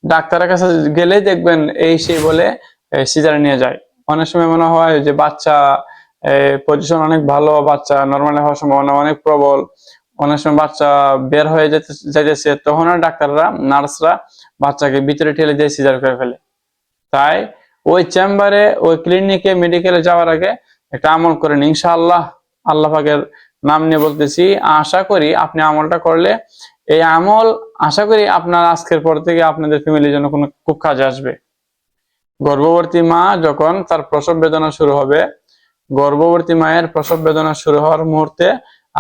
ডাক্তারের কাছে গেলেই দেখবেন এই সেই বলে সিজারে নিয়ে যায়। অনেক সময় মনে হয় যে বাচ্চা পজিশন অনেক ভালো, বাচ্চা নর্মালি হওয়ার সম্ভাবনা অনেক প্রবল, অনেক সময় বাচ্চা বের হয়ে যাইতেছে, তখন আর ডাক্তাররা নার্সরা বাচ্চাকে ভিতরে ঠেলে দিয়ে সিজার করে ফেলে। তাই ওই চেম্বারে, ওই ক্লিনিকে, মেডিকেলে যাওয়ার আগে একটা আমল করেন ইনশাআল্লাহ। আল্লাহ পাকের নাম নিয়ে বলতেছি, আশা করি আপনি আমলটা করলে, এই আমল আশা করি আপনার আজকের পর থেকে আপনাদের ফ্যামিলির জন্য কোনো খুব কাজে আসবে। গর্ভবতী মা যখন তার প্রসব বেদনা শুরু হবে, গর্ভবতী মায়ের প্রসব বেদনা শুরু হওয়ার মুহূর্তে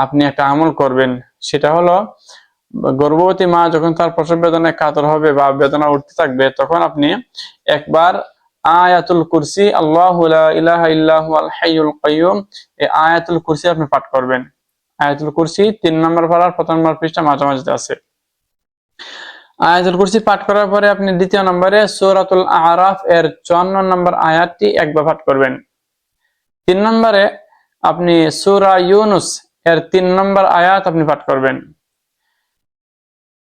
আপনি একটা আমল করবেন। সেটা হলো, গর্ভবতী মা যখন তার প্রসব বেদনায় কাতর হবে বা বেদনা উঠতে থাকবে, তখন আপনি একবার আয়াতুল কুরসি, আল্লাহু লা ইলাহা ইল্লা হুয়াল হাইয়ুল কাইয়্যুম, এই আয়াতুল কুরসি আপনি পাঠ করবেন। আয়াতুল কুরসি 3 নম্বর পারার 1 নম্বর পৃষ্ঠা মাঝামাঝিতে আছে। আয়াতুল কুরসি পাঠ করার পরে আপনি 2য় নম্বরে সূরাতুল আরাফ এর 54 নম্বর আয়াতটি একবার পাঠ করবেন। 3 নম্বরে আপনি সূরা ইউনূস এর 3 নম্বর আয়াত আপনি পাঠ করবেন।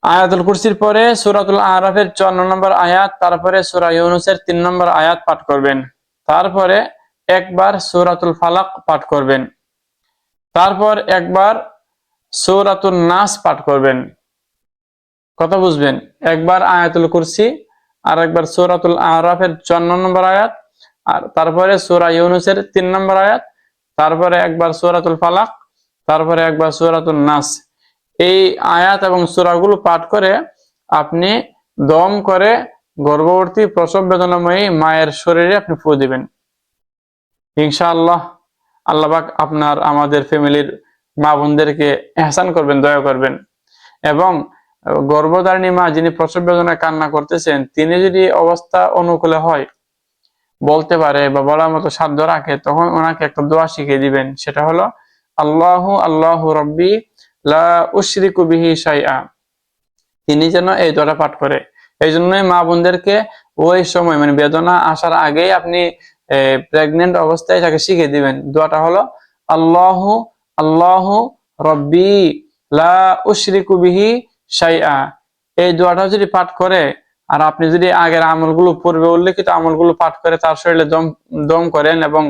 আয়াতুল কুরসির পরে সূরাতুল আরাফের 54 নম্বর আয়াত, তারপরে সূরা ইউনূসের 3 নম্বর আয়াত পাঠ করবেন। তারপরে একবার সূরাতুল ফালাক পাঠ করবেন। তারপর একবার সূরাতুন নাস পাঠ করবেন। কথা বুঝবেন? একবার আয়াতুল কুরসি, আর একবার সূরাতুল আরাফের 54 নম্বর আয়াত, আর তারপরে সূরা ইউনূসের 3 নম্বর আয়াত, তারপরে একবার সূরাতুল ফালাক, তারপরে একবার সূরাতুন নাস। এই আয়াত এবং সূরাগুলো পাঠ করে আপনি দম করে গর্ভবতী প্রসব বেদনাময়ী মায়ের শরীরে আপনি ফু দিবেন। ইনশাআল্লাহ আল্লাহ পাক আপনার আমাদের ফ্যামিলির মা বোনদেরকে ইহসান করবেন, দয়া করবেন। এবং গর্ভধারিণী মা যিনি প্রসব বেদনায় কান্না করতেছেন, তিনি যদি অবস্থা অনুকূলে হয়, বলতে পারে বা বলার মতো সাধ্য রাখে, তখন ওনাকে একটা দোয়া শিখিয়ে দিবেন। সেটা হলো, আল্লাহু আল্লাহু রব্বি লা উশরিকু বিহি শাইআ। তিনি যেন এই দোয়াটা পাঠ করে। এই জন্যই মা বোনদেরকে ওই সময়, মানে বেদনা আসার আগেই আপনি প্রেগনেন্ট অবস্থায় তাকে শিখিয়ে দিবেন। দোয়াটা হলো, আল্লাহু আল্লাহু রব্বি লা উশরিকু বিহি শাইআ। এই দোয়াটা যদি পাঠ করে, আর আপনি যদি আগের আমলগুলো, পূর্বে উল্লেখিত আমলগুলো পাঠ করে তার শরীরে দম করেন এবং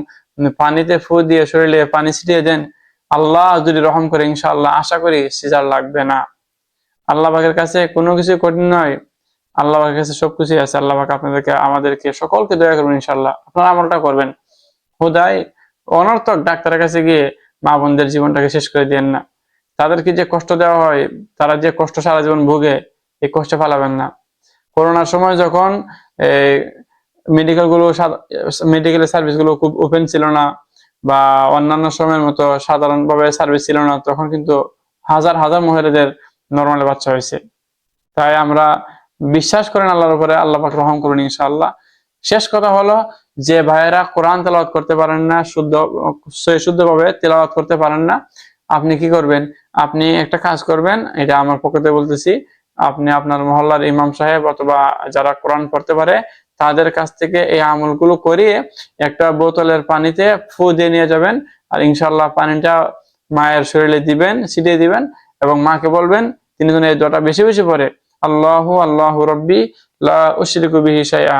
পানিতে ফু দিয়ে শরীরে পানি ছিটিয়ে দেন, আল্লাহ যদি রহম করে, ইনশাআল্লাহ আশা করি সিজার লাগবে না। আল্লাহ পাকের কাছে কোনো কিছু কঠিন নয়, আল্লাহ পাকের কাছে সবকিছুই আছে। আল্লাহ পাক আপনাদেরকে, আমাদেরকে সকলকে দয়া করবেন ইনশাআল্লাহ। আপনারা আমলটা করবেন। হুদাই অনর্থক ডাক্তারের কাছে গিয়ে মা বোনদের জীবনটাকে শেষ করে দিয়েন না। তাদেরকে যে কষ্ট দেওয়া হয়, তারা যে কষ্ট সারা জীবন ভোগে, এই কষ্ট ফেলাবেন না। করোনার সময় যখন মেডিকেলের সার্ভিস গুলো খুব ওপেন ছিল না, বা অন্যান্য সময়ের মতো সাধারণভাবে সার্ভিস ছিল না, তখন কিন্তু হাজার হাজার মহিলাদের নরমালি বাচ্চা হয়েছে। তাই আমরা বিশ্বাস করেন আল্লাহর উপরে, আল্লাহ পাক রহম করুন ইনশাআল্লাহ। শেষ কথা হলো, যে ভাইয়েরা কোরআন তেলাওয়াত করতে পারেন না, শুদ্ধভাবে তেলাওয়াত করতে পারেন না, আপনি কি করবেন? আপনি একটা কাজ করবেন, এটা আমার পক্ষ থেকে বলতেছি, আপনি আপনার মহল্লার ইমাম সাহেব অথবা যারা কোরআন পড়তে পারে তাদের কাছ থেকে এই আমলগুলো করিয়ে একটা বোতলের পানিতে ফু দিয়ে নিয়ে যাবেন, আর ইনশাআল্লাহ পানিটা মায়ের শরীরে দিবেন, ছিটিয়ে দিবেন, এবং মাকে বলবেন তিনি যেন এই দোয়াটা বেশি বেশি পড়ে, আল্লাহু আল্লাহু রব্বি লা উশরিকু বিহি শাইআ।